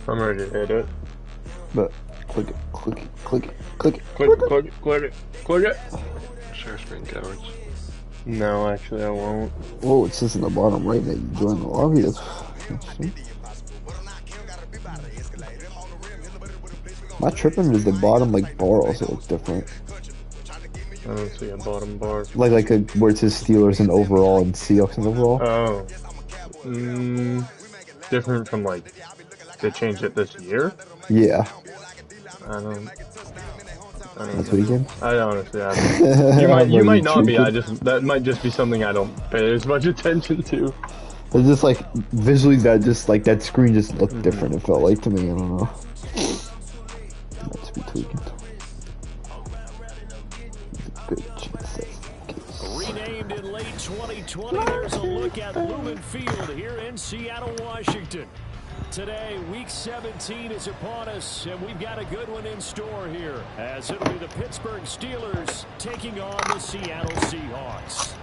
I'm ready to hit it. But click it, click it, click it, click it, Click it, click it, click it. Share screen cowards. No, actually I won't. Oh, it says in the bottom right that you join the lobby. My tripping is the bottom like bar also looks different. I don't see a bottom bar. Like where it says Steelers and overall and Seahawks and overall. Oh. Different from like they changed it this year? Yeah. I don't This know. weekend? I honestly haven't. You might not be. Tweaking? That might just be something I don't pay as much attention to. It's just like visually that screen just looked different. It felt like to me. I don't know. Let's be tweaking. Good chance. Renamed in late 2020, there's a look at Lumen Field here in Seattle, Washington. Today, Week 17 is upon us, and we've got a good one in store here, as it'll be the Pittsburgh Steelers taking on the Seattle Seahawks.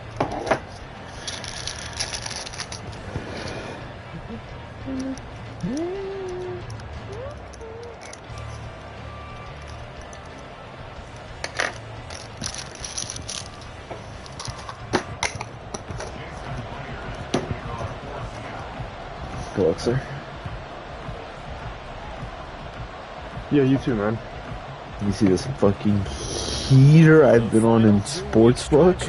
Good luck, sir. Yeah, you too, man. You see this fucking heater I've been on in Sportsbook?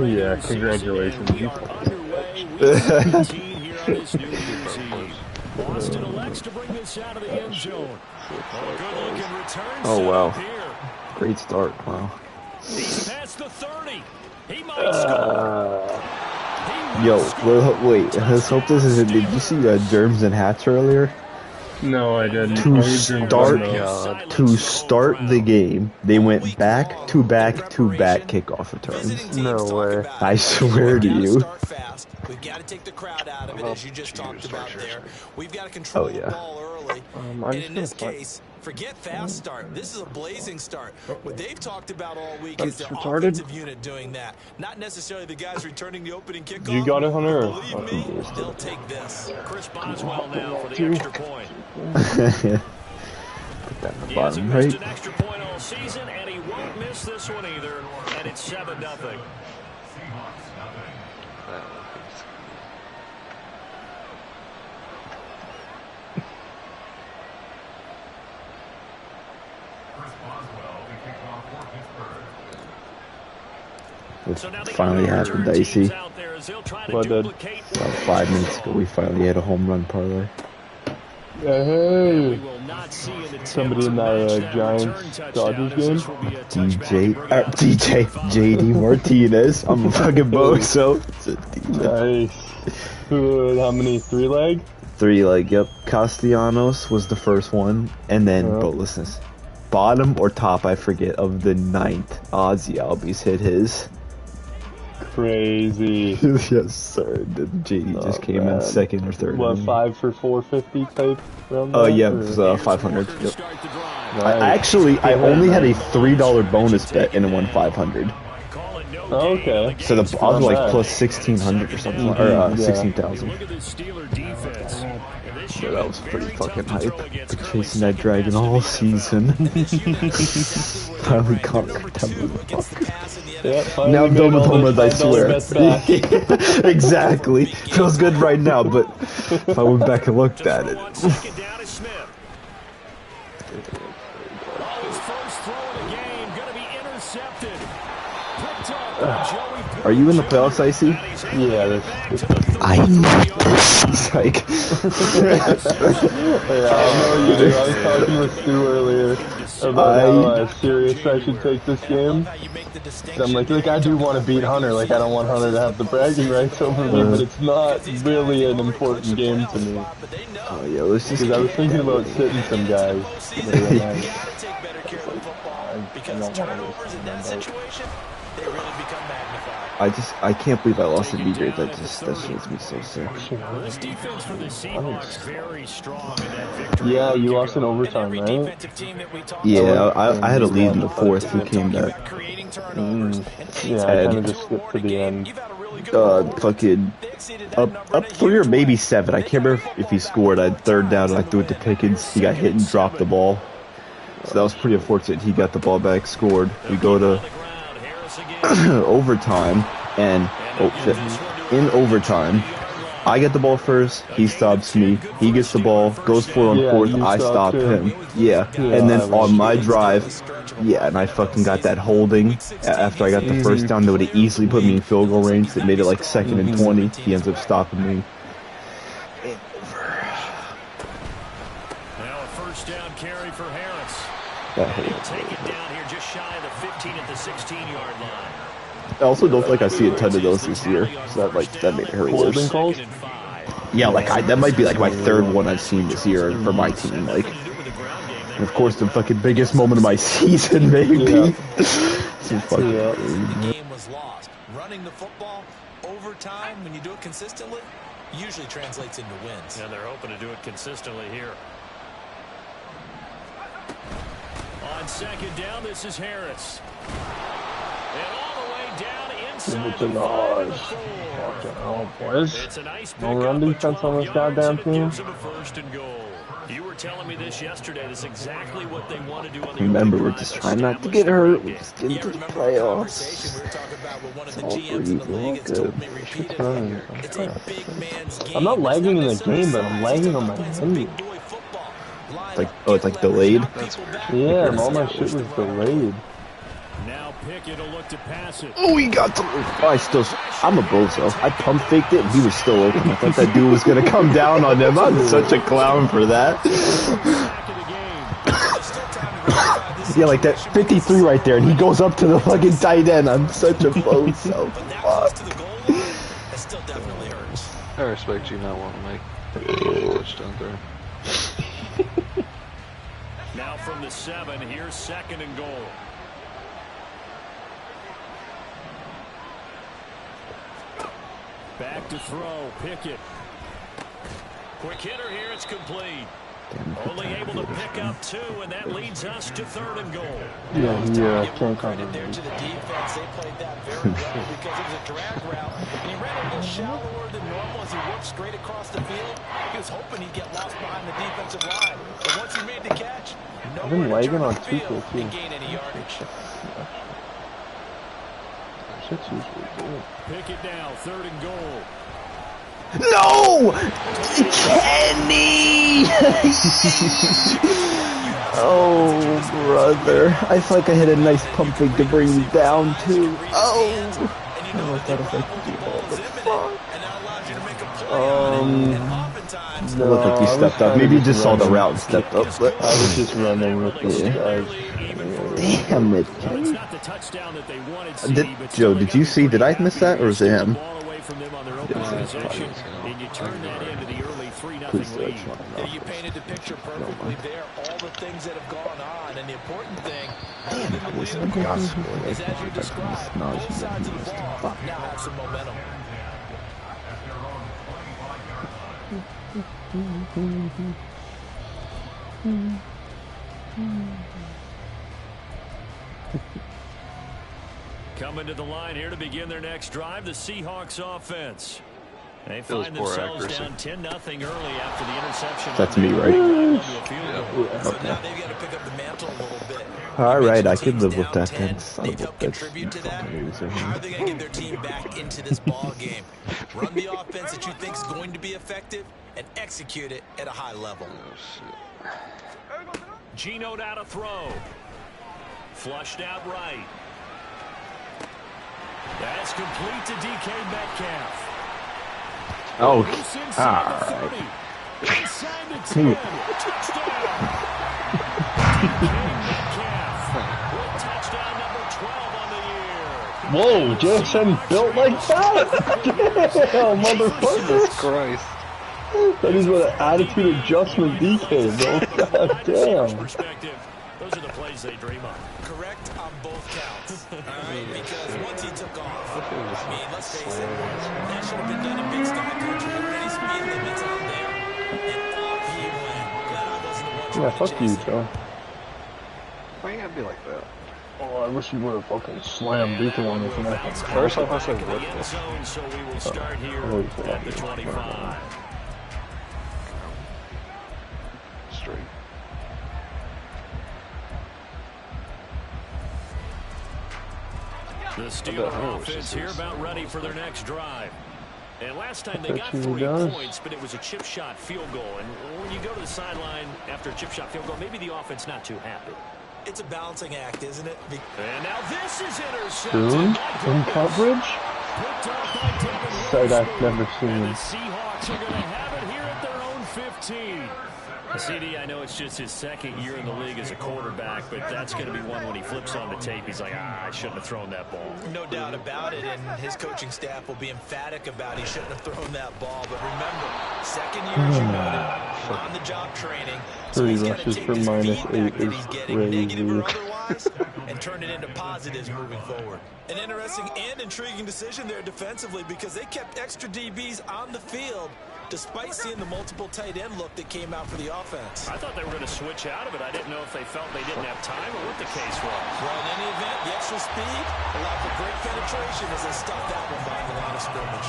Yeah, congratulations. You Boston elects to bring this out of the end zone. Good-looking return. Oh, wow. Great start. Wow. He's past the 30. He might score. Yo, wait. Let's hope this isn't. Did you see Germs and Hats earlier? No, I didn't. To start the game, they went back to back kickoff returns. No way. I swear to you. We've got to take the crowd out of it, as you just talked about there. We've got to control the ball early. And in this case, forget fast start. This is a blazing start. What they've talked about all week is the offensive unit doing that. Not necessarily the guys returning the opening kickoff. You got it, Hunter? Believe me, they'll take this. Chris Boswell now for the extra point. Put that in the He bottom hasn't missed right. an extra point all season, and he won't miss this one either. And it's 7-0. It finally happened, Dicey. What did? About 5 minutes ago, we finally had a home run parlay. Hey, somebody in that Giants Dodgers game? JD Martinez. I'm a fucking bozo. Nice. How many? 3 leg? 3 leg, yep. Castellanos was the first one, and then, but listen, bottom or top, I forget, of the 9th, Ozzy Albies hit his. Crazy. Yes, sir. The JD just came in second or third. What, 5 for 450 type? Oh, yeah, it was 500. Yep. I only had a $3 bonus bet and it won 500. Oh, okay. So the odds were like plus 1,600 or something, or 16,000. So that was pretty fucking hype. Been chasing that dragon all season. Finally conquered that motherfucker. Yeah, now I'm done with home runs, I swear. Exactly. Feels good right now, but if I went back and looked at it. Are you in the playoffs, Icy? Yeah, I know this. He's like... yeah, I know you do. I was talking with Stu earlier about how serious I should take this game. So I'm like, I do want to beat Hunter. Like, I don't want Hunter to have the bragging rights over me, but it's not really an important game to me. Oh, yeah, let's just... Because I was thinking about sitting some guys. Because turnovers in that situation, they really become magnified. I can't believe I lost to BJ. That makes me so sick. This defense for the Seahawks very strong in that victory. Yeah, you lost in overtime, right? Yeah, I had a lead in the 4th. He came back. Yeah, I kind of just skipped to the end. fucking up 3 or maybe 7. I can't remember if he scored. I had 3rd down and I threw it to Pickens. He got hit and dropped the ball. So that was pretty unfortunate. He got the ball back, scored. We go to overtime, and oh shit, in overtime, I get the ball first. He stops me. He gets the ball, goes for it on 4th. I stop him. Yeah, and then on my drive, yeah, and I fucking got that holding after I got the first down that would have easily put me in field goal range. That made it like 2nd and 20. He ends up stopping me. Now a first down carry for Harris. That He'll take it down here just shy of the 15 at the 16-yard line. I also don't like I see a ton of those this year, so that made it hurt worse. Calls? Yeah, like that might be like my 3rd one I've seen this year for my team. Like, and of course, the fucking biggest moment of my season, maybe. The game was lost. Running the football over time, when you do it consistently, usually translates into wins. Yeah, they're hoping to do it consistently here. On 2nd down, this is Harris. And all the way down inside the 5. Oh, boys. It's a nice No run defense on this goddamn team. First and goal. You were telling me this yesterday. That's exactly what they want to do on the Remember, we're just trying not to get hurt. We're just getting to the playoffs. It's all good. I'm not lagging in the game, but I'm lagging on my menu. Like, oh, it's like delayed? Yeah, and all my shit was delayed. Now Pickett will look to pass it. Oh, he got the. I'm a bozo. I pump faked it and he was still open. I thought that dude was gonna come down on him. I'm such a clown for that. Yeah, like that 53 right there, and he goes up to the fucking tight end. I'm such a bozo. Fuck. I respect you not wanting to make a touchdown throw. Now from the 7, here's 2nd and goal. Back to throw, Pickett. Quick hitter here, it's complete. Only able to pick up 2, and that leads us to 3rd and goal. Yeah, can't cover there to the defense. They played that very well because it was a drag route, and he ran a little shallower than normal as he worked straight across the field. He was hoping he'd get lost behind the defensive line, but once he made the catch, I've been lagging on Tuchel too. Gain any yardage. Shit's usually good. Pick it now, 3rd and goal. No! Kenny! Oh, brother. I feel like I hit a nice pump fake to bring me down, too. Oh! I don't know if that affected you all, but fuck. No, it looked like you stepped up. Maybe you just saw the route and stepped up, but... I was just running with these guys. Damn it. Joe, did you see? Did I miss that, or was it him? You painted the picture perfectly there. All the things that have gone on, and the important thing is, as you described, both sides of the ball now have some momentum. Coming to the line here to begin their next drive, the Seahawks offense. They find themselves down 10-0 early after the interception. That's me, right? Yeah. So now they've got to pick up the mantle a little bit. Alright, I can live with that then. They've helped contribute to that. How are they going to get their team back into this ball game? Run the offense that you think is going to be effective and execute it at a high level. Geno out to throw. Flushed out right. That's complete to DK Metcalf. Oh, all right. Touchdown number 12 on the year. Whoa, Jason built like that? Damn, motherfucker. Jesus Christ. That is what an attitude adjustment DK, bro. God damn. Those are the plays they dream of. Correct on both counts. All right, because once he took off, I mean, let's face it, that should have been done in Big Sky Country. Many speed limits out there, and off he went. Glad I wasn't the one. Yeah, fuck you, Joe. Why you gotta be like that? Oh, I wish he would have fucking slammed Beacon on this match. First off, I said what the? So we will start here at the 25. Straight. The Steelers offense here about ready for their next drive. And last time they got 3 points, but it was a chip shot field goal. And when you go to the sideline after a chip shot field goal, maybe the offense not too happy. It's a balancing act, isn't it? And now this is intercepted. In coverage? Sight I've never seen. And the Seahawks are going to have it here at their own 15. CD, I know it's just his second year in the league as a quarterback, but that's going to be one when he flips on the tape. He's like, I shouldn't have thrown that ball. No doubt about it, and his coaching staff will be emphatic about he shouldn't have thrown that ball. But remember, second year, as you noted, on-the-job training. So he's got to take this feedback that he's getting, negative or otherwise, and turn it into positives moving forward. An interesting and intriguing decision there defensively because they kept extra DBs on the field despite seeing the multiple tight end look that came out for the offense. I thought they were going to switch out of it. I didn't know if they felt they didn't have time or what the case was. Well, in any event, the extra speed allowed for great penetration as they stuffed that one by the line of scrimmage.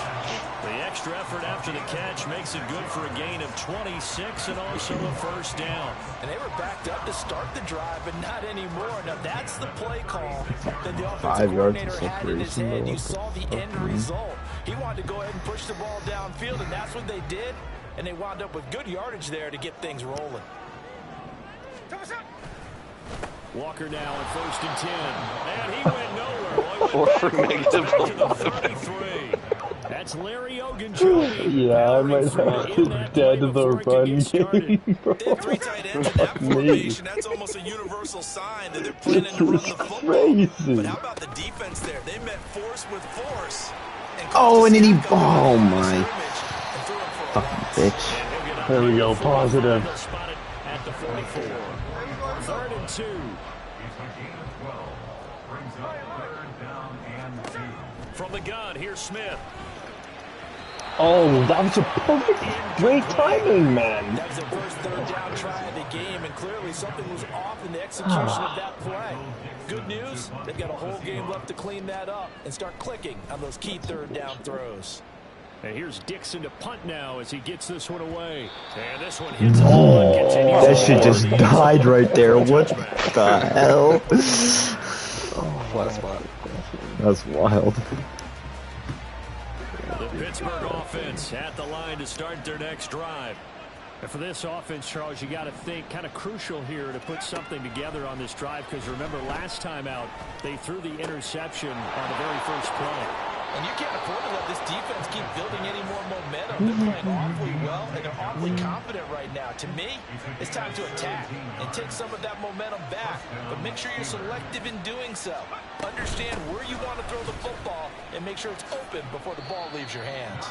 The extra effort after the catch makes it good for a gain of 26 and also a first down. And they were backed up to start the drive, but not anymore. Now that's the play call that the offensive coordinator had in his head. You saw the end result. He wanted to go ahead and push the ball downfield, and that's what they did. And they wound up with good yardage there to get things rolling. Walker now at 1st and 10. And he went nowhere. Or for negative. To the 33. That's Larry Ogunjobi. Yeah, I might have to dead the run game, bro. They have 3 tight ends in that formation. That's almost a universal sign that they're planning to run the football. Crazy. But how about the defense there? They met force with force. Oh, and then he, oh my fucking bitch. There we go, positive. At the 44. 3rd and 2. From the gun, here's Smith. Oh, that was a perfect, great timing, man. That was the first 3rd down try of the game, and clearly something was off in the execution of that play. Good news, they've got a whole game left to clean that up and start clicking on those key 3rd down throws. And here's Dixon to punt now as he gets this one away. And this one hits that shit just died right there. What the hell? Flat spot. That's wild. The Pittsburgh offense at the line to start their next drive. And for this offense, Charles, you got to think kind of crucial here to put something together on this drive because remember last time out they threw the interception on the very first play. And you can't afford to let this defense keep building any more momentum. They're playing awfully well, and they're awfully confident right now. To me, it's time to attack and take some of that momentum back. But make sure you're selective in doing so. Understand where you want to throw the football and make sure it's open before the ball leaves your hands.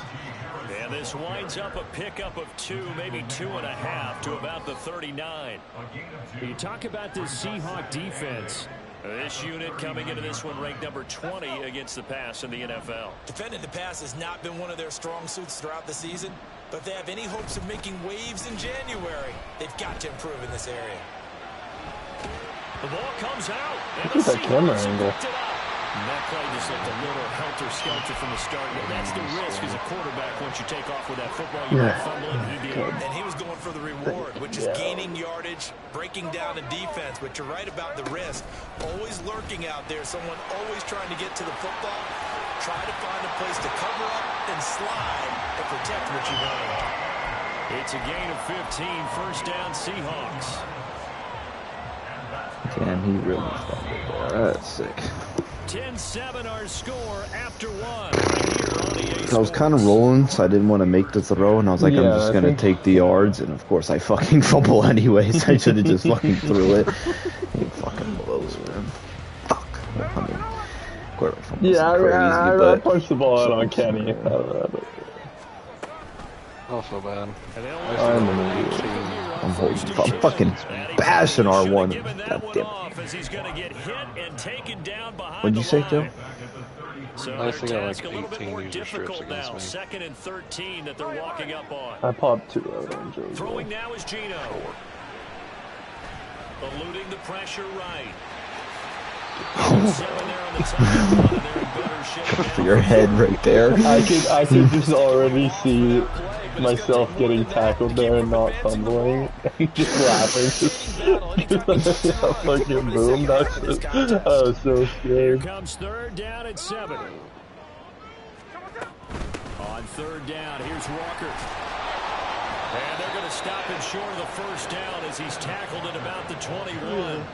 And this winds up a pickup of 2, maybe 2.5 to about the 39. You talk about this Seahawk defense. This unit coming into this one ranked number 20 against the pass in the NFL. Defending the pass has not been one of their strong suits throughout the season, but if they have any hopes of making waves in January, they've got to improve in this area. The ball comes out. Look at that camera angle. And that play just looked a little helter-skelter from the start. But that's the risk as a quarterback once you take off with that football. You might fumble it, and he did. And he was going for the reward, which is gaining yardage, breaking down a defense. But you're right about the risk. Always lurking out there. Someone always trying to get to the football. Try to find a place to cover up and slide and protect what you want. It's a gain of 15. First down, Seahawks. Damn, he really fumbled there. That's sick. 10-7 our score after 1. Right here on I was kind of rolling, so I didn't want to make the throw, and I was like, I'm just going to take the yards, and of course I fucking fumble anyways. I should have just fucking threw it. He fucking blows, man. Fuck. I mean, quarterback fumbles I punched the ball out on Kenny. Oh, so bad. I'm fucking bashing R1. God damn it. What'd you say, Joe? So I think I like a little bit 18 more user strips difficult now. against me. 2nd and 13 that they're walking up on. I popped 2 out on Joe. Throwing now is Gino. Eluding the pressure right. For your head right there. I could just already see myself getting tackled there and not fumbling and just laughing. Fucking boom. I was so scared. Here comes third down at 7. On third down, here's Walker. And they're going to stop him short of the first down as he's tackled at about the 21.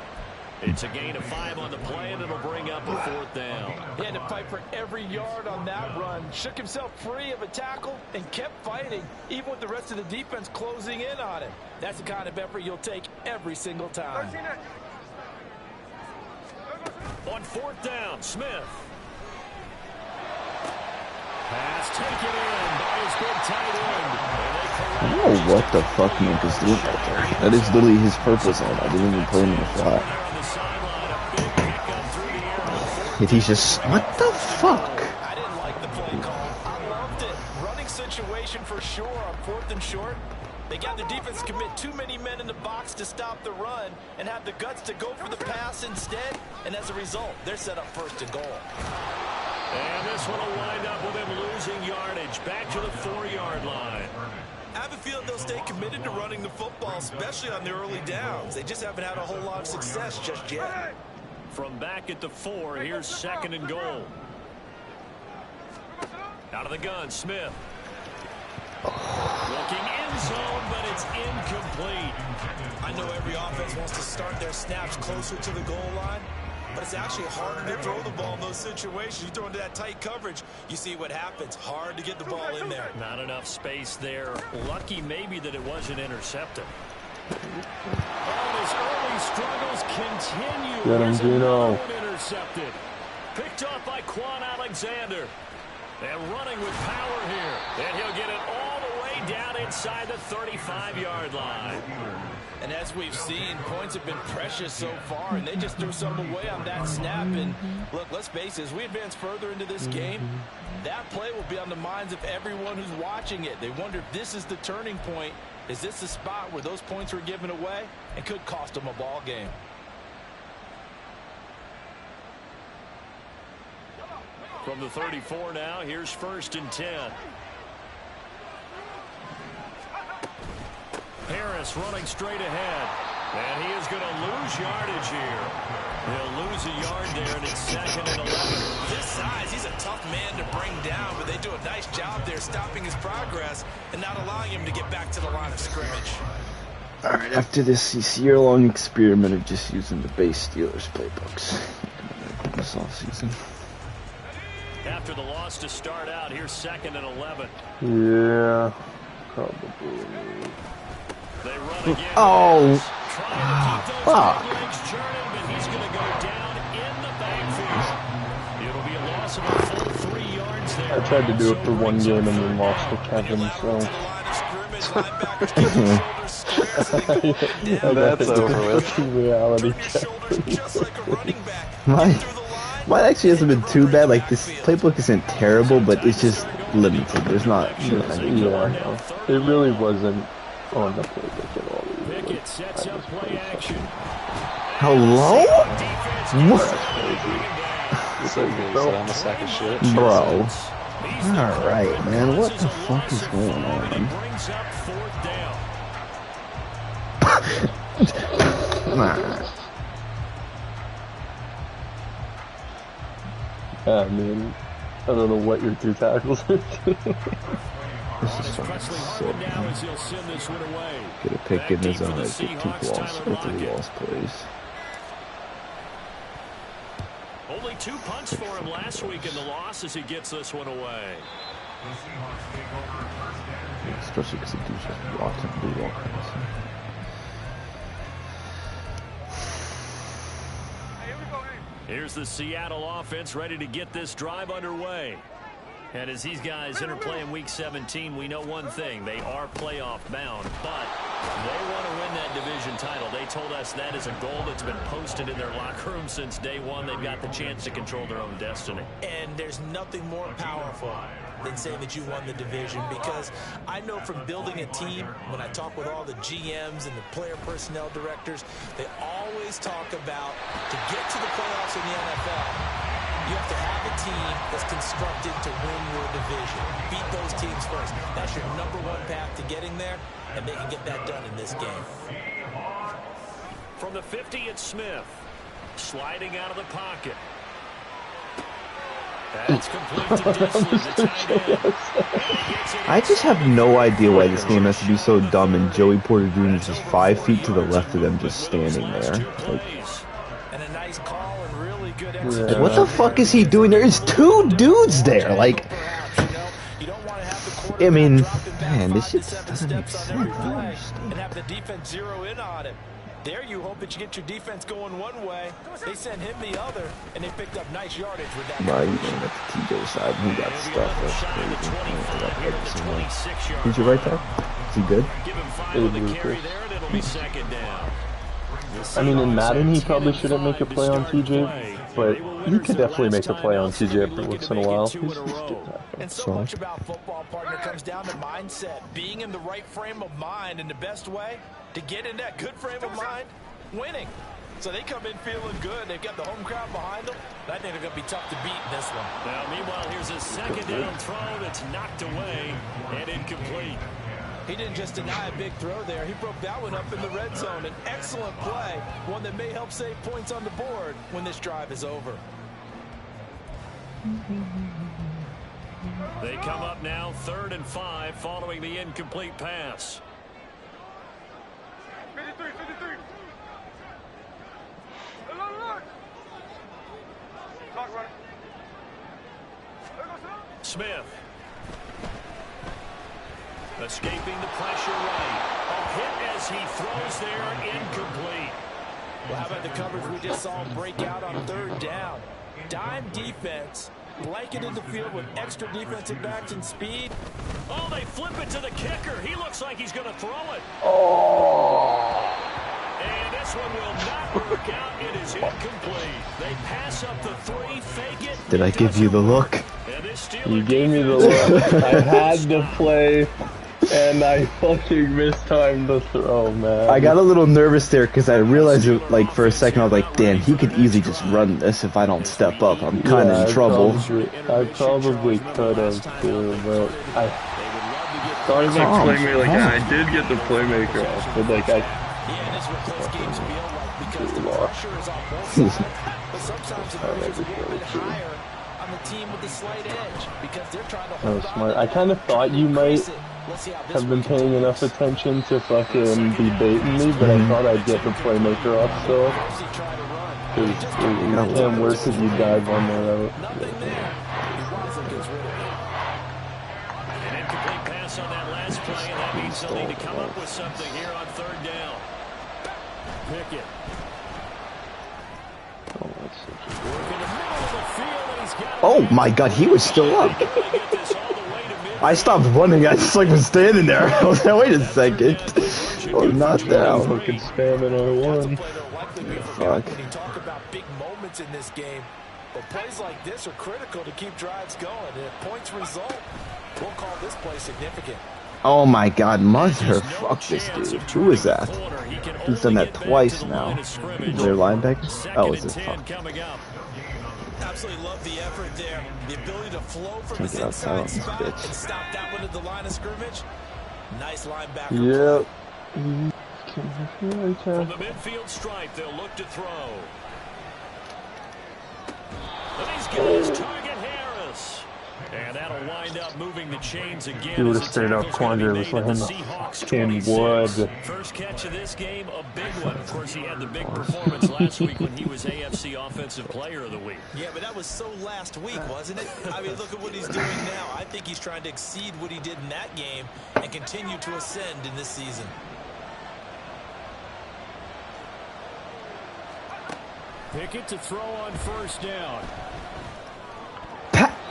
It's a gain of 5 on the play, and it'll bring up a 4th down. He had to fight for every yard on that run. Shook himself free of a tackle and kept fighting, even with the rest of the defense closing in on him. That's the kind of effort you'll take every single time. On 4th down, Smith. Pass taken in by his big tight end. I don't know what the fuck Nick is doing out there. That is literally his purpose on it. I didn't even play him in the flat. If he's just... What the fuck? I didn't like the play call. I loved it. Running situation for sure on 4th and short. They got the defense to commit too many men in the box to stop the run and have the guts to go for the pass instead. And as a result, they're set up 1st and goal. And this one will wind up with him losing yardage back to the 4-yard line. I have a feeling they'll stay committed to running the football, especially on the early downs. They just haven't had a whole lot of success just yet. From back at the 4, here's 2nd and goal. Out of the gun, Smith. Looking in zone, but it's incomplete. I know every offense wants to start their snaps closer to the goal line, but it's actually harder to throw the ball in those situations. You throw into that tight coverage, you see what happens. Hard to get the ball in there. Not enough space there. Lucky maybe that it wasn't intercepted. Oh, his early struggles continue. Get him, Gino. Intercepted. Picked off by Quan Alexander. And running with power here. And he'll get it all the way down inside the 35-yard line. And as we've seen, points have been precious so far, and they just threw some away on that snap. And look, let's face it, as we advance further into this game, that play will be on the minds of everyone who's watching it. They wonder if this is the turning point. Is this the spot where those points were given away and could cost them a ball game? From the 34 now, here's 1st and 10. Harris running straight ahead. And he is going to lose yardage here. He'll lose a yard there, and it's 2nd and 11. This size, he's a tough man to bring down, but they do a nice job there stopping his progress and not allowing him to get back to the line of scrimmage. All right, after this year-long experiment of just using the base Steelers playbooks this offseason. After the loss to start out, here's 2nd and 11. Yeah, probably. They run again. Oh, fuck. Churning, but he's going to go down in the backfield. It'll be a loss of a full 3 yards there. I tried to do it for one game and then lost to Kevin, so. That's over with. Reality. Mine actually hasn't been too bad. Like, this playbook isn't terrible, but it's just limited. There's not. It really wasn't on the playbook at all. Pickett sets up play action. Hello? What? So good. So I'm a sack of shit. Bro. Alright, man. What the fuck is going on? Brings up 4th down. Nah. I mean, I don't know what your 2 tackles are. This is fucking sick, man. Get a pick in his own, get 2 lost, or 3 lost plays. Only 2 punts for him last week in the loss as he gets this one away. Especially because the dude's just blocked him blue all kinds. Here's the Seattle offense ready to get this drive underway. And as these guys interplay in Week 17, we know one thing. They are playoff bound, but they want to win that division title. They told us that is a goal that's been posted in their locker room since day one. They've got the chance to control their own destiny. And there's nothing more powerful than saying that you won the division, because I know from building a team, when I talk with all the GMs and the player personnel directors, they always talk about to get to the playoffs in the NFL, you have to have a team that's constructed to win your division. Beat those teams first. That's your #1 path to getting there, and they can get that done in this game. From the 50, it's Smith. Sliding out of the pocket. That's complete to Disley, the tight end. I just have no idea why this game has to be so dumb and Joey Porter Jr. is just 5 feet to the left of them just standing there. Like, And a nice call and really good execution. What the fuck is he doing there? There's 2 dudes there. Like, I mean, man, this shit doesn't make sense. I don't understand. And have the defense zero in on him. There you hope that you get your defense going one way. They send him the other, and they picked up nice yardage with that. Wow, you went up to TJ side. He got stuff. That's crazy. Did you right there? Is he good? I mean, in Madden, he probably shouldn't make a play on TJ, but he could definitely make a play on TJ every once in a while. He's and so much about football, partner, comes down to mindset. Being in the right frame of mind, and the best way to get in that good frame of mind, winning. So they come in feeling good. They've got the home crowd behind them. I think they're going to be tough to beat in this one. Now, meanwhile, here's a second down throw that's knocked away and incomplete. He didn't just deny a big throw there. He broke that one up in the red zone. An excellent play, one that may help save points on the board when this drive is over. They come up now 3rd and 5 following the incomplete pass. 53. Smith. Escaping the pressure right. A hit as he throws there, incomplete. Well, how about the coverage we just saw him break out on 3rd down? Dime defense, blanketed the field with extra defensive backs and speed. Oh, they flip it to the kicker. He looks like he's going to throw it. Oh! And this one will not work out. It is incomplete. They pass up the 3, fake it. Did I give you the look? You gave me the look. I had to play, and I fucking mistimed the throw, man. I got a little nervous there because I realized it, like, for a second, I was like, damn, he could easily just run this if I don't step up. I'm kind of in trouble. I probably could have, too, but I thought of that playmaker. Like, I did get the playmaker off, but, like, I lost. The team with the slight edge because they're trying to that was smart. I kind of thought you might have been paying enough attention to fucking be baiting me, but I thought I'd get the playmaker off still. Because damn worse if you dive on the route. An incomplete pass on that last play, and that means they'll need to come up with something here on 3rd down. Pickett. Oh my god, he was still up. I stopped running, I just like was standing there. I was like, wait a second. Oh, not down. Fucking spamming R1. Fuck. When you talk about big moments in this game, but plays like this are critical to keep drives going. And if points result, we'll call this play significant. Oh my god, mother, fuck this dude. Who is that? He's done that twice now. Is there linebackers? Oh, is it? Fuck. Absolutely love the effort there. The ability to flow from his inside spot and stop that one at the line of scrimmage. Nice linebacker. Yep. From the midfield stripe, they'll look to throw. And he's got his target, Harris. And that'll wind up moving the chains again. He would have stayed out quandary with him. Ken Wood. First catch of this game, a big one. Of course, he had the big performance last week when he was AFC Offensive Player of the Week. Yeah, but that was so last week, wasn't it? I mean, look at what he's doing now. I think he's trying to exceed what he did in that game and continue to ascend in this season. Pickett to throw on 1st down.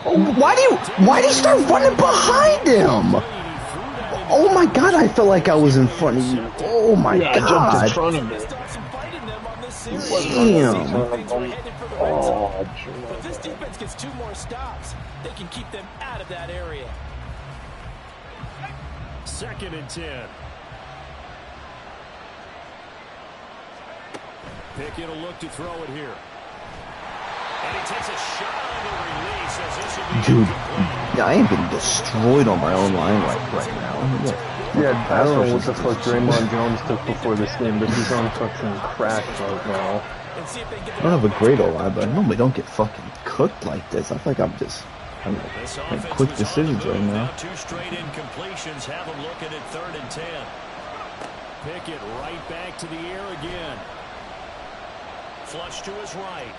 Why do you start running behind him? Oh my god, I felt like I was in front of you. Oh my god. I jumped in front of him. But if this defense gets 2 more stops, they can keep them out of that area. 2nd and 10. Pickett will look to throw it here. And he takes a shot on the release as this will be dude, I am getting destroyed on my own line right now. Yeah, I don't know what the fuck Draymond Jones took before this game, but he's on fucking crack right now. I don't have a great O-line, but I normally don't get fucking cooked like this. I feel like I'm making quick decisions right now. 2 straight incompletions have him looking at 3rd and 10. Pickett right back to the air again. Flush to his right.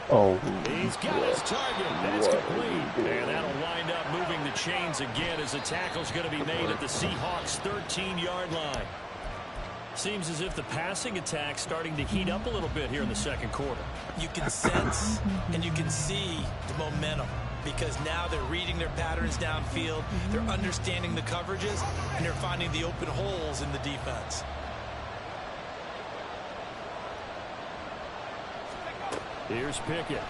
Oh. He's got his target. That's complete. And that'll wind up moving the chains again as the tackle's going to be made at the Seahawks' 13-yard line. Seems as if the passing attack's starting to heat up a little bit here in the 2nd quarter. You can sense and you can see the momentum because now they're reading their patterns downfield, they're understanding the coverages, and they're finding the open holes in the defense. Here's Pickett.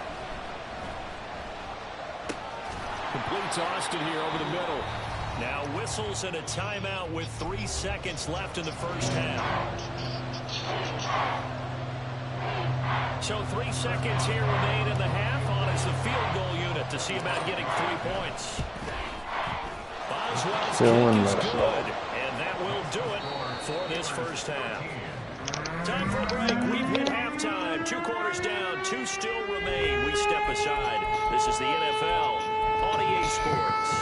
Complete to Austin here over the middle. Now whistles and a timeout with 3 seconds left in the 1st half. So 3 seconds here remain in the half on as the field goal unit to see about getting 3 points. Boswell's kick is good, and that will do it for this 1st half. Time for a break. We've hit halftime. 2 quarters down, 2 still remain. We step aside. This is the NFL on EA Sports.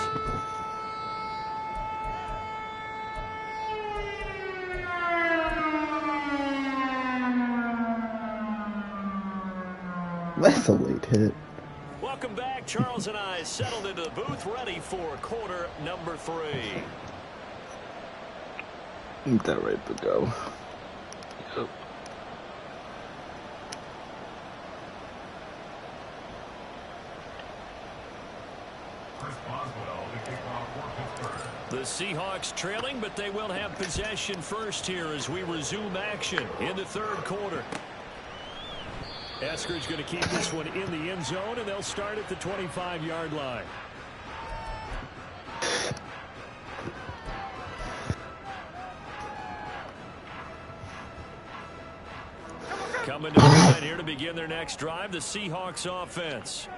That's a late hit. Welcome back. Charles and I settled into the booth, ready for quarter number 3. Ain't that right to go? Yep. The Seahawks trailing, but they will have possession first here as we resume action in the 3rd quarter. Esker's going to keep this one in the end zone, and they'll start at the 25-yard line. Coming to the line here to begin their next drive, the Seahawks offense.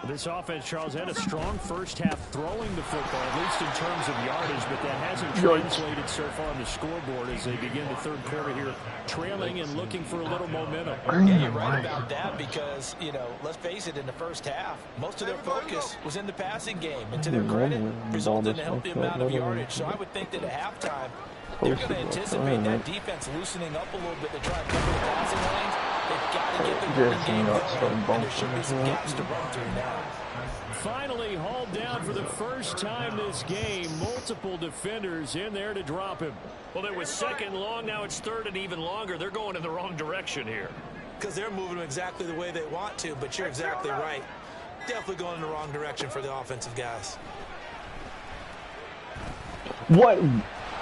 This offense, Charles, had a strong 1st half throwing the football, at least in terms of yardage, but that hasn't translated so far on the scoreboard as they begin the 3rd quarter here, trailing and looking for a little momentum. Yeah, you're right about that because, you know, let's face it, in the 1st half, most of their focus was in the passing game, and to their credit, resulted in a healthy amount of yardage. So I would think that at halftime, they're going to anticipate that defense loosening up a little bit to try and cover the passing lanes. They've got to get the running game going, and there should be some gaps to run through now. Finally hauled down for the first time this game. Multiple defenders in there to drop him. Well, it was 2nd long. Now it's 3rd and even longer. They're going in the wrong direction here. Because they're moving exactly the way they want to, but you're exactly right. Definitely going in the wrong direction for the offensive guys. What?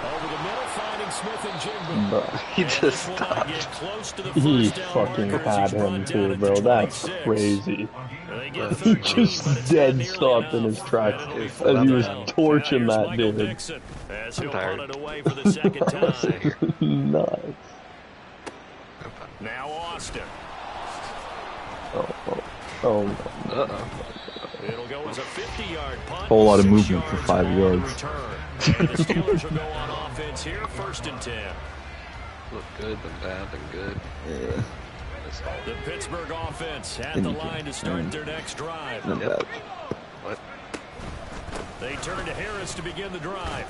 Over the middle, finding Smith and Jigba. He just stopped. He fucking had him too, bro. That's crazy. He just dead stopped in his tracks as he was torching that dude. As he'll punt it away for the 2nd time. Nuts. Now Austin. Oh no. It'll go as a 50-yard punt. Whole lot of movement for 5 yards. The Steelers will go on offense here, 1st and 10. Look good, then bad, then good. Yeah. The Pittsburgh offense at the line to start their next drive. Yep. What? They turn to Harris to begin the drive.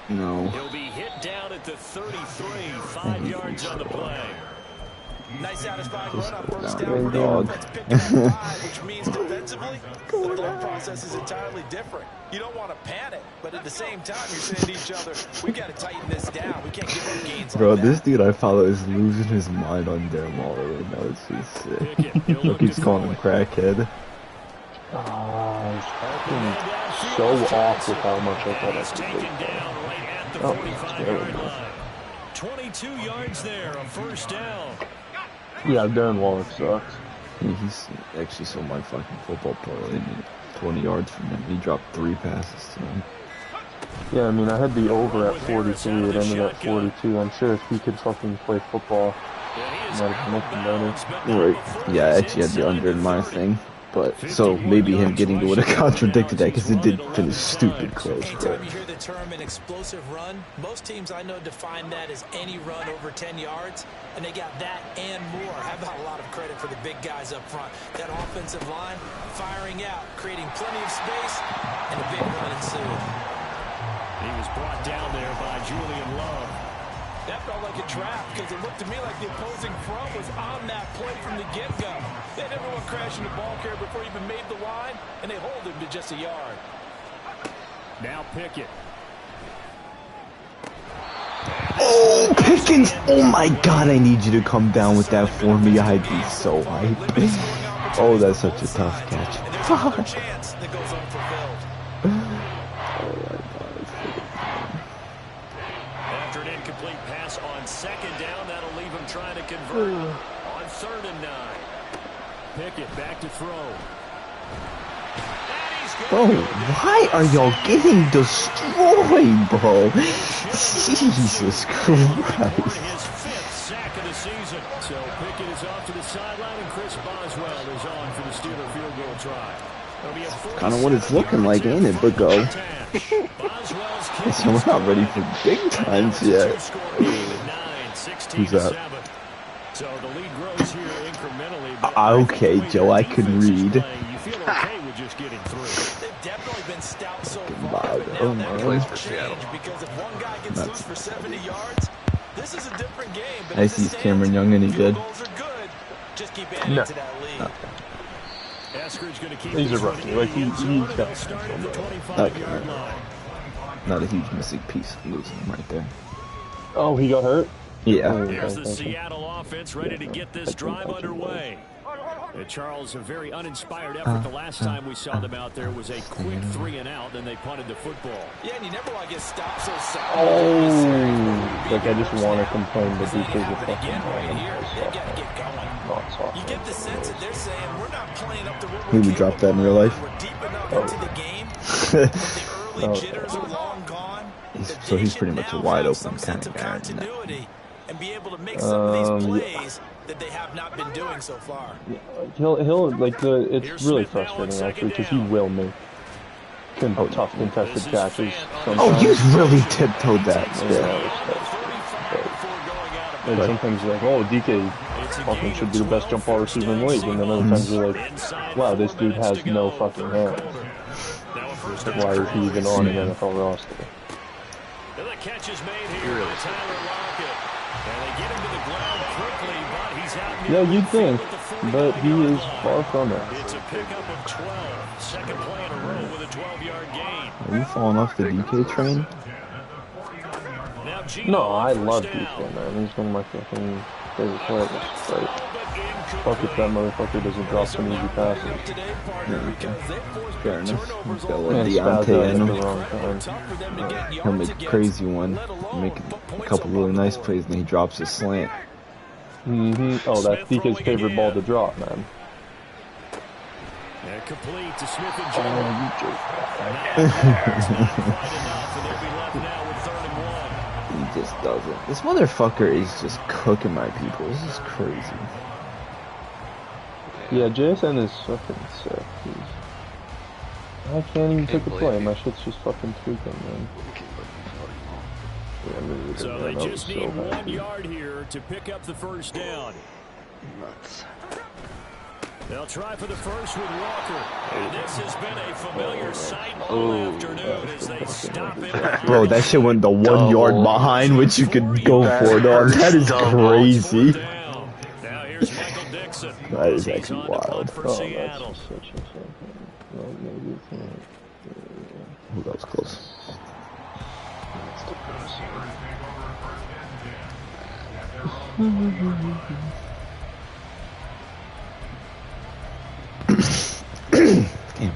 No. He'll be hit down at the 33, 5 yards on the play. Nice satisfying run on 1st down for the Dog. offense, picking up 5, which means defensively, the thought process is entirely different. You don't want to panic, but at the same time, you're saying to each other, we got to tighten this down. We can't give up gains Bro, like that. this dude I follow is losing his mind on Darren Waller right now. It's just sick. Look, he's calling him crackhead. He's fucking so off with how much I thought I could take. Oh, it's terrible. 22 yards there, a first down. Yeah, Darren Waller sucks. He's actually so my fucking football parlay. 20 yards from him. He dropped 3 passes to him. Yeah, I mean, I had the over at 43. It ended at 42. I'm sure if he could fucking play football, he might have been looking better. Right. Yeah, I actually had the under in my thing. But, so maybe him getting to would have contradicted that because it did finish stupid close. Anytime you hear the term an explosive run, most teams I know define that as any run over 10 yards, and they got that and more. How about a lot of credit for the big guys up front? That offensive line firing out, creating plenty of space, and a big run ensued. He was brought down there by Julian Love. That felt like a trap because it looked to me like the opposing front was on that play from the get-go. They had everyone crashing the ball carrier before he even made the line, and they hold him to just a yard. Now Pickett. Oh, Pickens! Oh my god, I need you to come down with that for me. I'd be so hyped. Oh, that's such a tough catch. And there's another chance that goes unfulfilled. After an incomplete pass on second down, that'll leave him trying to convert on 3rd and 9. Pickett back to throw. Bro, why are y'all getting destroyed, bro? Jesus Christ. His 5th sack of the season. So Pickett is off to the sideline, and Chris Boswell is on for the Steeler field goal try. Kind of what it's looking like, ain't it, but go. So we're not ready for big times yet. Who's that? So the lead grows here incrementally. Okay, Joe, I can read. You feel okay with just getting through. They've definitely been stout so far, but now that could change because if one guy gets loose for 70 yards, this is a different game. But I see Cameron Young, any good? Just keep adding to that lead. He's a rookie. Like he's got okay. Not a huge missing piece of losing him right there. Oh, he got hurt? Yeah. Here's the Seattle offense ready to get this drive underway. Charles, a very uninspired effort. The last time we saw them out there was a quick 3 and out, then they punted the football. Yeah, and you never want to get stopped so sound. Oh, like I just want to complain, but DK's a fucking You get the sense that they're saying we're not playing up to what He would drop that in real life. we're deep enough into the game. The early jitters are long gone. So he's pretty much a wide open kind of guy. And be able to make some of these plays that they have not been doing so far. Yeah, he'll like it's really frustrating actually because he will make tough contested catches. Oh, you really tiptoed that. And sometimes you're like, oh, DK fucking should be the best jump ball receiver in the league, and then other times you're like, wow, this dude has no fucking hands. Why is he even on an NFL roster? The catch is made here by Tyler Lockett. And they get him to the ground quickly, but he's out. Yeah, you'd think, but he is far from it. It's a pickup of 12. Second play in a row with a 12-yard gain. Are you falling off the DK train? No, I love DK, man. He's one of my fucking favorite players. Right? Fuck if that motherfucker doesn't drop some easy passes. Fair enough. He's got a little Deontay in him. He'll make a crazy one. Make a couple really nice plays, and then he drops his slant. Oh, that's DK's favorite ball to drop, man. And complete to Smith and He just doesn't. This motherfucker is just cooking my people. This is crazy. Yeah, JSN is fucking sick. I can't even take a play. My shit's just fucking tweaking, man. Yeah, so they just need 1 yard here to pick up the first down. Nuts. They'll try for the first with Walker. And this has been a familiar sight all afternoon as they stop him. Bro, that shit went the 1 yard behind, which you could go for, dog. That is crazy. Now here's Michael Dixon. That is actually wild. Ooh, that was close. Damn.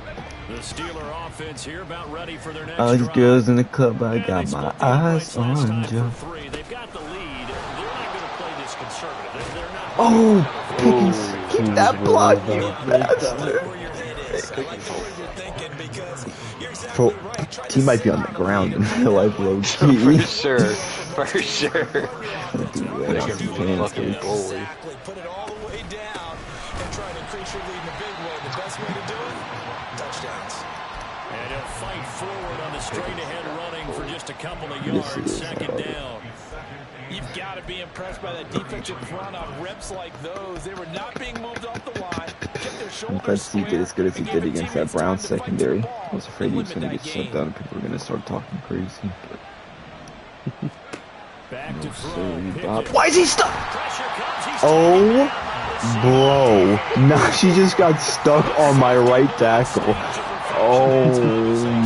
The Steeler offense here about ready for their next All these drive. girls in the club, I got my eyes on you. They've got the lead. Oh, Pickens, keep that block, you bastard. Bro, he might be on the ground in real life, low key. For sure. Fucking bully. Put it all the way down and try to increase your lead in a big way. The best way to do it, touchdowns. And he'll fight forward on the straight-ahead running for just a couple of yards. Second down. You've got to be impressed by that defensive front on reps like those. They were not being moved off the line. I'm glad he did as good as he did against that Browns secondary. I was afraid he was going to get shut down and people were going to start talking crazy. Why is he stuck? Oh, bro. Now she just got stuck on my right tackle. Oh,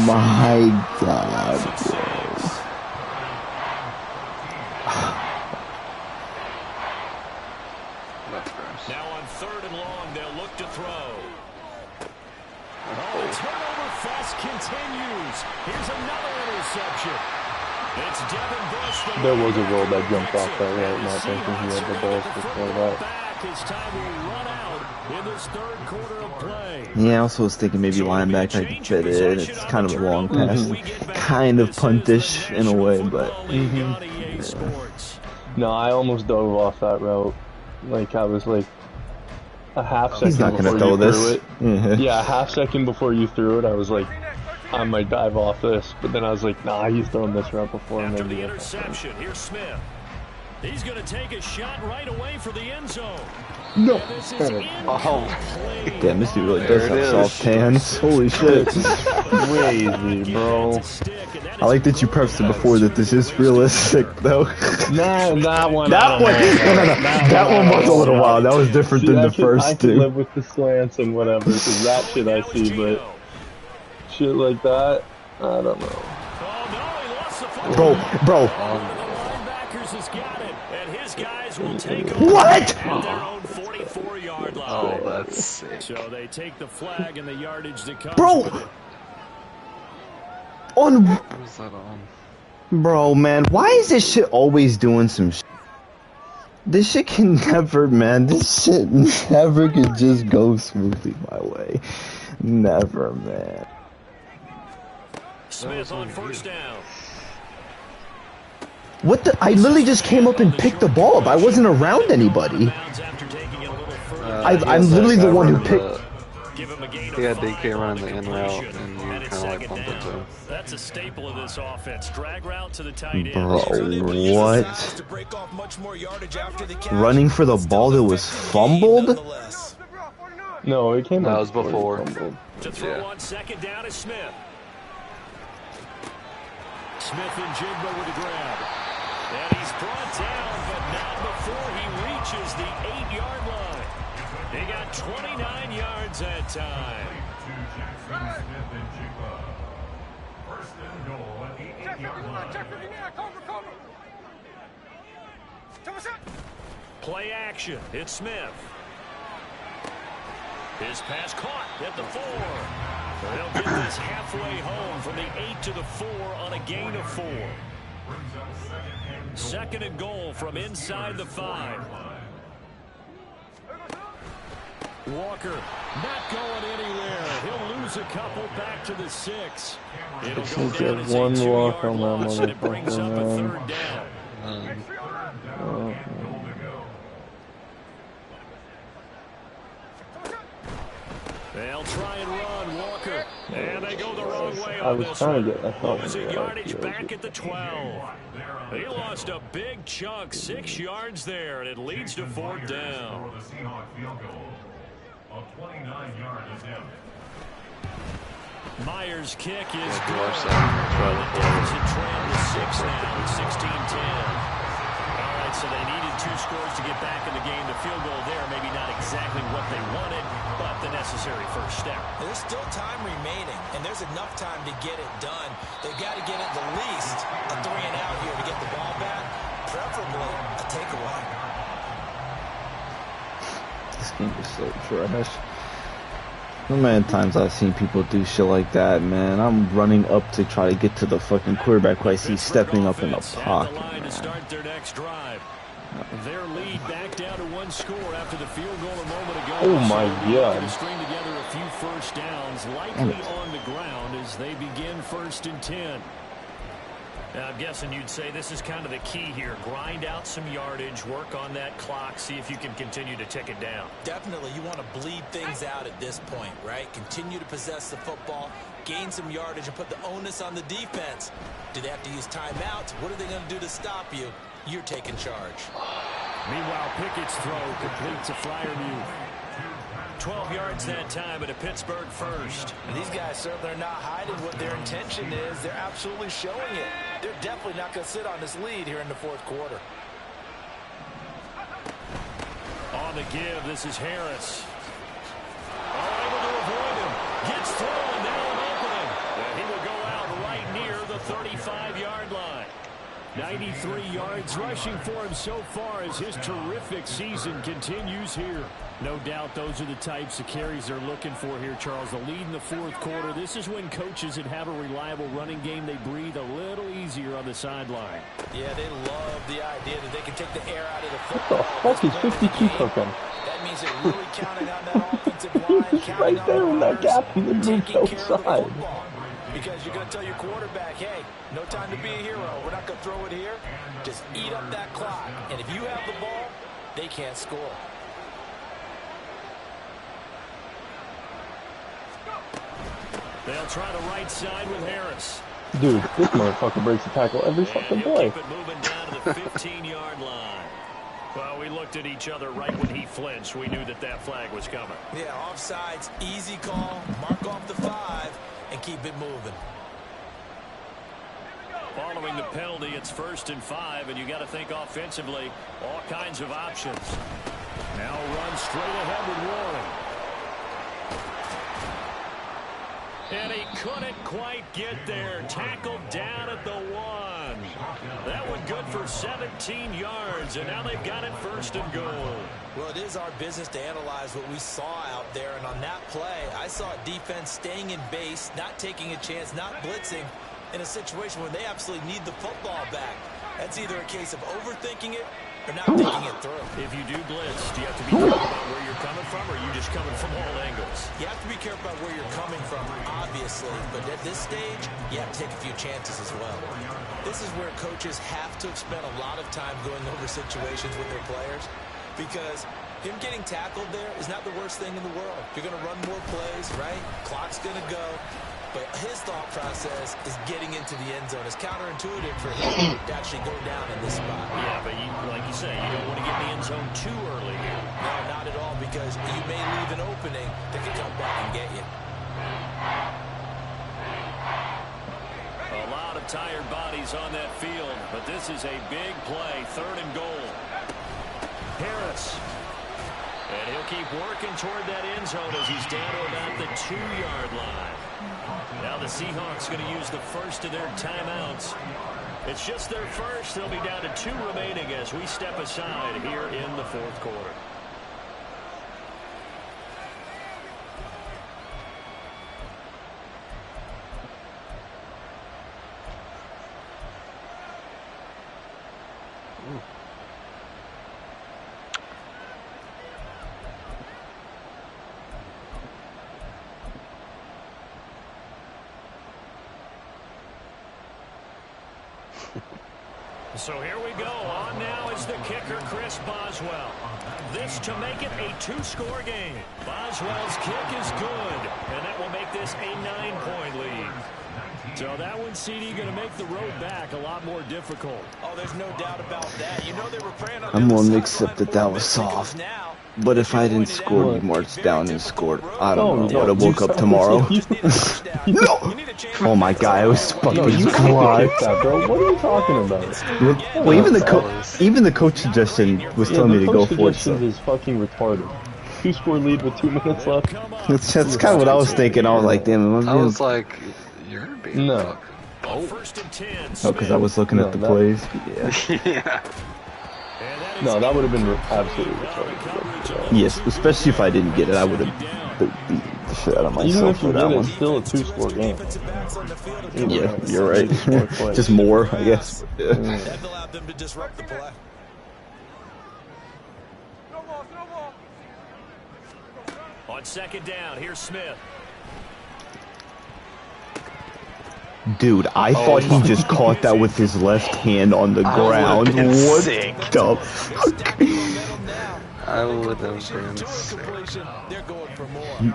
my God, bro. Now on 3rd and long, they'll look to throw. Oh, the turnover fest continues. Here's another interception. It's Devin Bush. There was a roll that jumped off that route, not thinking he had the balls to throw that. His time will run out in this 3rd quarter of play. Yeah, I also was thinking maybe linebacker I could fit in. It's kind of a long pass. Kind of puntish in a way, but... Yeah. No, I almost dove off that route. Like, I was like a half second before you threw it. Yeah, a half second before you threw it, I was like, I might dive off this. But then I was like, nah, he's thrown this route before. After the interception, here's Smith. He's going to take a shot right away for the end zone. No. Oh. Damn, this dude really does have soft hands. Holy shit. Crazy, bro. I like that you prefaced it before that this is realistic, though. Nah, that one. That one was a little wild. That was different than the first two. I can live with the slants and whatever, because that shit I see, but shit like that, I don't know. Bro. What? Oh, that's sick. So they take the flag and the yardage that comes. Bro. What's that on? Bro, man, why is this shit always doing some shit? This shit can never, man. This shit never could just go smoothly my way. Never, man. Smith on 1st down. What the? I literally just came up and picked the ball up. I wasn't around anybody. I'm literally the one who picked. Yeah, DK running the in route, and you kind of like bumped into him. That's a staple of this offense. Drag route to the tight end. Bro, what? Running for the ball that was fumbled? No, it came. That was before. To throw on 2nd down is Smith. Smith and Jigba with a grab. And he's brought down, but not before he reaches the 8-yard line. They got 29 yards that time. Play action. It's Smith. His pass caught at the 4. They'll get this halfway home from the 8 to the 4 on a gain of 4. 2nd and goal from inside the 5. Walker not going anywhere. He'll lose a couple back to the 6. It'll go down as a 2-yard loss, and it brings up a 3rd down. They'll try and run, Walker. And they go the wrong way on this one. Losing yardage back at the 12. He lost a big chunk, 6 yards there, and it leads to 4th down. Myers' kick is good. And the deficit trend to 6 now at 16-10. All right, so they needed 2 scores to get back in the game. The field goal there, maybe not exactly what they wanted, but the necessary first step. There's still time remaining, and there's enough time to get it done. They've got to get at the least a 3 and out here to get the ball back, preferably a takeaway. This game is so trash. No man, times I've seen people do shit like that, man. I'm running up to try to get to the fucking quarterback while he's stepping up in the pocket, man. Their lead back down to 1 score after the field goal a moment ago. Oh my God. To string together a few first downs, likely on the ground as they begin 1st and 10. Now, I'm guessing you'd say this is kind of the key here. Grind out some yardage, work on that clock, see if you can continue to tick it down. Definitely, you want to bleed things out at this point, right? Continue to possess the football, gain some yardage, and put the onus on the defense. Do they have to use timeouts? What are they going to do to stop you? You're taking charge. Meanwhile, Pickett's throw completes a Fryermuth. 12 yards that time at a Pittsburgh first. And these guys certainly are not hiding what their intention is. They're absolutely showing it. They're definitely not going to sit on this lead here in the 4th quarter. On the give, this is Harris. Able to avoid him. Gets through, and now an opening. And he will go out right near the 35-yard line. 93 yards rushing for him so far as his terrific season continues here. No doubt those are the types of carries they're looking for here, Charles. The lead in the 4th quarter. This is when coaches that have a reliable running game, they breathe a little easier on the sideline. Yeah, they love the idea that they can take the air out of the football. What the fuck is 52 cooking? That means they're really counting on that offensive line. He's right there in that gap in the blue outside. Because you're going to tell your quarterback, hey, no time to be a hero. We're not going to throw it here. Just eat up that clock. And if you have the ball, they can't score. They'll try the right side with Harris. Dude, this motherfucker breaks the tackle every fucking play. Keep it moving down to the 15-yard line. Well, we looked at each other right when he flinched. We knew that that flag was coming. Yeah, offsides, easy call. Mark off the 5 and keep it moving. Following the penalty, it's 1st and 5, and you got to think offensively, all kinds of options. Now run straight ahead with Warren. And he couldn't quite get there. Tackled down at the 1. That one good for 17 yards, and now they've got it 1st and goal. Well, it is our business to analyze what we saw out there, and on that play, I saw a defense staying in base, not taking a chance, not blitzing, in a situation where they absolutely need the football back. That's either a case of overthinking it or not thinking it through. If you do blitz, do you have to be careful about where you're coming from, or are you just coming from all angles? You have to be careful about where you're coming from, obviously, but at this stage, you have to take a few chances as well. This is where coaches have to spend a lot of time going over situations with their players, because him getting tackled there is not the worst thing in the world. You're going to run more plays, right? Clock's going to go. But his thought process is getting into the end zone. It's counterintuitive for him to actually go down in this spot. Yeah, but like you say, you don't want to get in the end zone too early here. No, not at all, because you may leave an opening that could come back and get you. A lot of tired bodies on that field, but this is a big play, 3rd and goal. Harris. And he'll keep working toward that end zone as he's down to about the 2-yard line. Now the Seahawks going to use the first of their timeouts. It's just their first. They'll be down to 2 remaining as we step aside here in the 4th quarter. So here we go. On now is the kicker, Chris Boswell. This to make it a 2-score game. Boswell's kick is good, and that will make this a 9-point lead. So that one, CD, going to make the road back a lot more difficult. Oh, there's no doubt about that. You know they were praying on I'm willing to accept that was soft. But if I didn't score, you marched down and scored. I don't know. Would have woke up tomorrow. No! Oh my god, I was fucking bro. What are you talking about? Well, even the coach suggestion was telling me to go for it. So. Is fucking retarded. 2-score lead with 2 minutes left. That's kind of what I was thinking. I was like, damn. I was like, you're being no. Oh, because I was looking at the plays. Yeah. Yeah. No, that would have been absolutely retarded. Yes, especially if I didn't get it, I would have beat the shit out of myself for that one. It's still a 2-score game. Yeah, you're right. Just more, I guess. Yeah. That allowed them to disrupt the play. On second down, here's Smith. Dude, I thought he just caught that with his left hand on the ground. What the fuck? I would have been sick.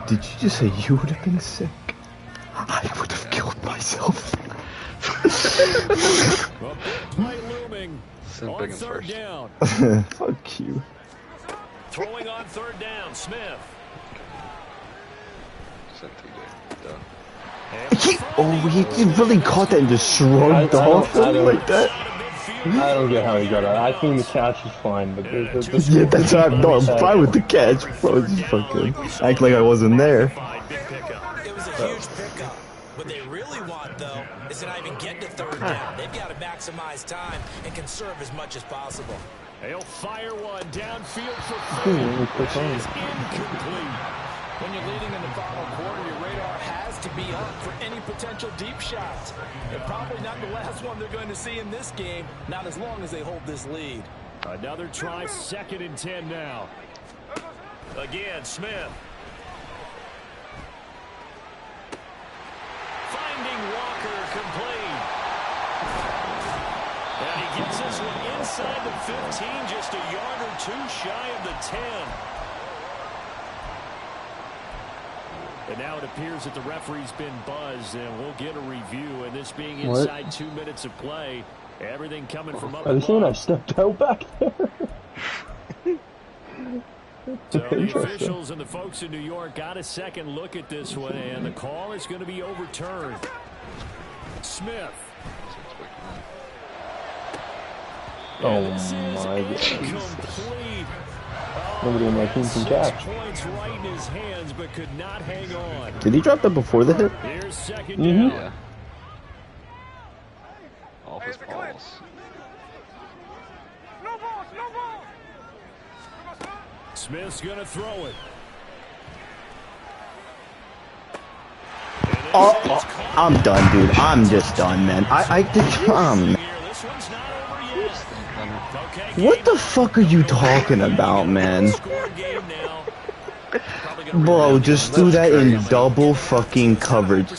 Did you just say you would have been sick? I would have killed myself. On third down. Fuck you. Throwing on third down, Smith. He really caught that and just shrugged off like that. I don't get how he got out. I think the catch is fine, but yeah, that's how I'm fine with the catch, bro. Just fucking act like I wasn't there. It was a huge pickup. What they really want, though, is to not even get to third down. They've got to maximize time and conserve as much as possible. He'll fire one downfield for three, which is incomplete. When you're leading in the final quarter, your radar has to be up for any potential deep shots. And probably not the last one they're going to see in this game, not as long as they hold this lead. Another try, 2nd and 10 now. Again, Smith. Finding Walker complete. And he gets this one inside the 15, just a yard or two shy of the 10. And now it appears that the referee's been buzzed, and we'll get a review. And this being inside 2 minutes of play, everything coming from up above. Are you saying I stepped out back there? So the officials and the folks in New York got a second look at this one, and the call is going to be overturned. Smith. Oh my God. Nobody in my team can catch. Right in his hands, but could not hang on. Did he drop that before the hit? Here's second down. Yeah. Off his balls. Smith's gonna throw it. Oh, I'm done, dude. I'm just done, man. What the fuck are you talking about, man? Bro, just do that in double fucking coverage.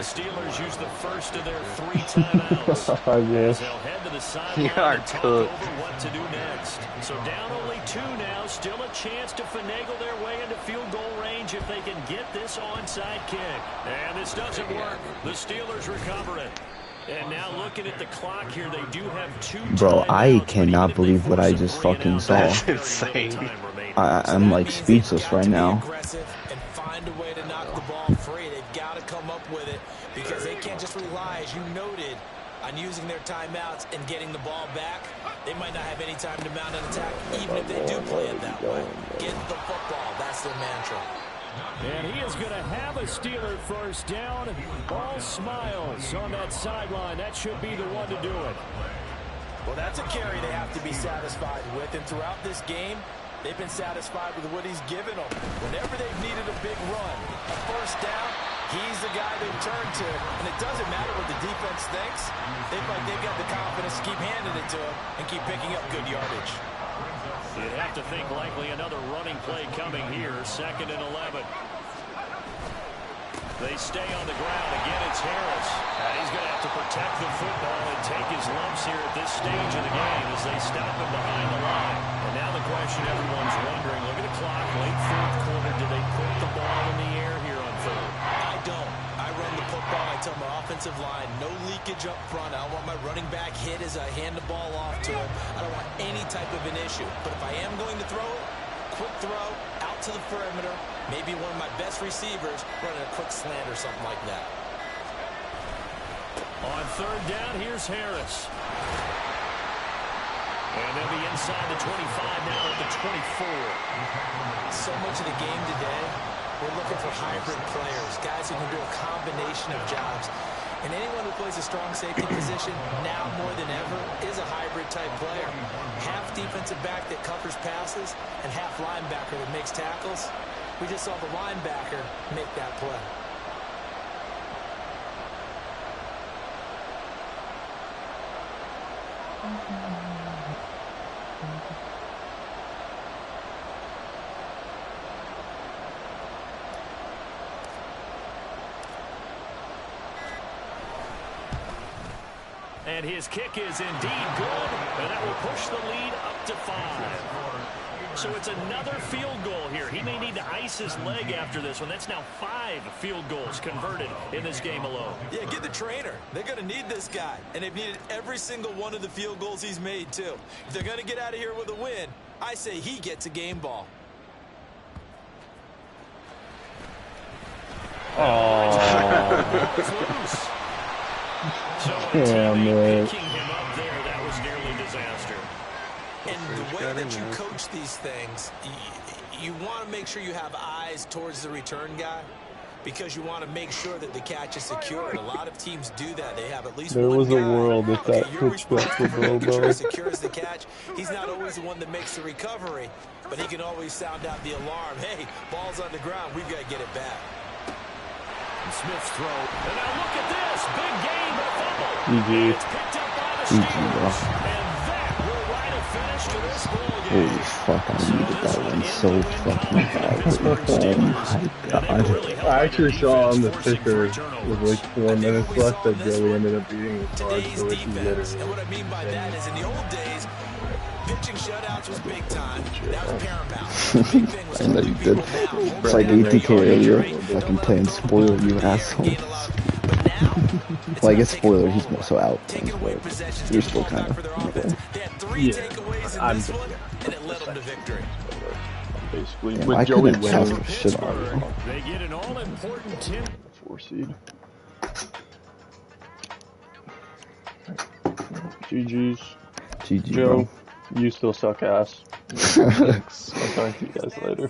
The Steelers use the first of their 3 timeouts. Yes. They'll head to the sideline and talk over what to do next. So down only 2 now, still a chance to finagle their way into field goal range if they can get this onside kick. And this doesn't work. The Steelers recover it. And now looking at the clock here, they do have 2 Bro, I cannot believe what I just fucking saw. That's insane. I'm like speechless right now. Find a way to knock the ball free. They've got to come up with it because they can't just rely, as you noted, on using their timeouts and getting the ball back. They might not have any time to mount an attack, even if they do play it that way. Get the football. That's their mantra. And he is going to have a Steeler first down. All smiles on that sideline. That should be the one to do it. Well, that's a carry they have to be satisfied with. And throughout this game, they've been satisfied with what he's given them. Whenever they've needed a big run, a first down, he's the guy they've turned to. And it doesn't matter what the defense thinks. They've got the confidence to keep handing it to him and keep picking up good yardage. You'd have to think likely another running play coming here. 2nd and 11. They stay on the ground. Again, it's Harris. And he's going to have to protect the football and take his lumps here at this stage of the game as they stop him behind the line. And now the question everyone's wondering, look at the clock, late 4th quarter, do they put the ball in the air here on 3rd? I don't. I run the football. I tell my offensive line, no leakage up front. I don't want my running back hit as I hand the ball off to him. I don't want any type of an issue. But if I am going to throw it, quick throw, out to the perimeter, maybe one of my best receivers running a quick slant or something like that. On 3rd down, here's Harris. And they'll be inside the 25 now at the 24. So much of the game today, we're looking for hybrid players, guys who can do a combination of jobs. And anyone who plays a strong safety position, now more than ever, is a hybrid-type player. Half defensive back that covers passes and half linebacker that makes tackles. We just saw the linebacker make that play. And his kick is indeed good, and that will push the lead up to 5. So it's another field goal here. He may need to ice his leg after this one. That's now 5 field goals converted in this game alone. Yeah, get the trainer. They're going to need this guy, and they've needed every single one of the field goals he's made, too. If they're going to get out of here with a win, I say he gets a game ball. Damn it. Picking him up there, that was nearly disaster. And the way that you coach these things, you want to make sure you have eyes towards the return guy because you want to make sure that the catch is secure. A lot of teams do that. They have at least there one was guy. a world if that pitch went for Bobo. Secures the catch. He's not always the one that makes the recovery, but he can always sound out the alarm. Hey, ball's on the ground. We've got to get it back. And Smith's throw. And now look at this. Big game, but a fumble. GG. It's picked up by the Steelers. And that will write a finish to this ball game. Holy fuck, I needed that one so fucking bad. Oh my god. I actually saw on the ticker with like 4 minutes left that Joey ended up beating his card, so it's Defense. And what I mean by that is in the old days, pitching shutouts was big time. That was paramount. Big thing was I know you did. It's like ATK earlier. Fucking playing spoiler, you asshole. Well, I guess spoiler, he's more so out. You're still kind of. Yeah, I'm and it led them to victory. basically Damn, with I Joey couldn't pass winning. the shit out of him. They get an all-important 10. 4 seed. GG's. GG, Joe, bro. you still suck ass. Thanks. I'll talk to you guys later.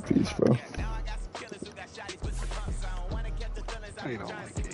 Peace, bro. I don't like it.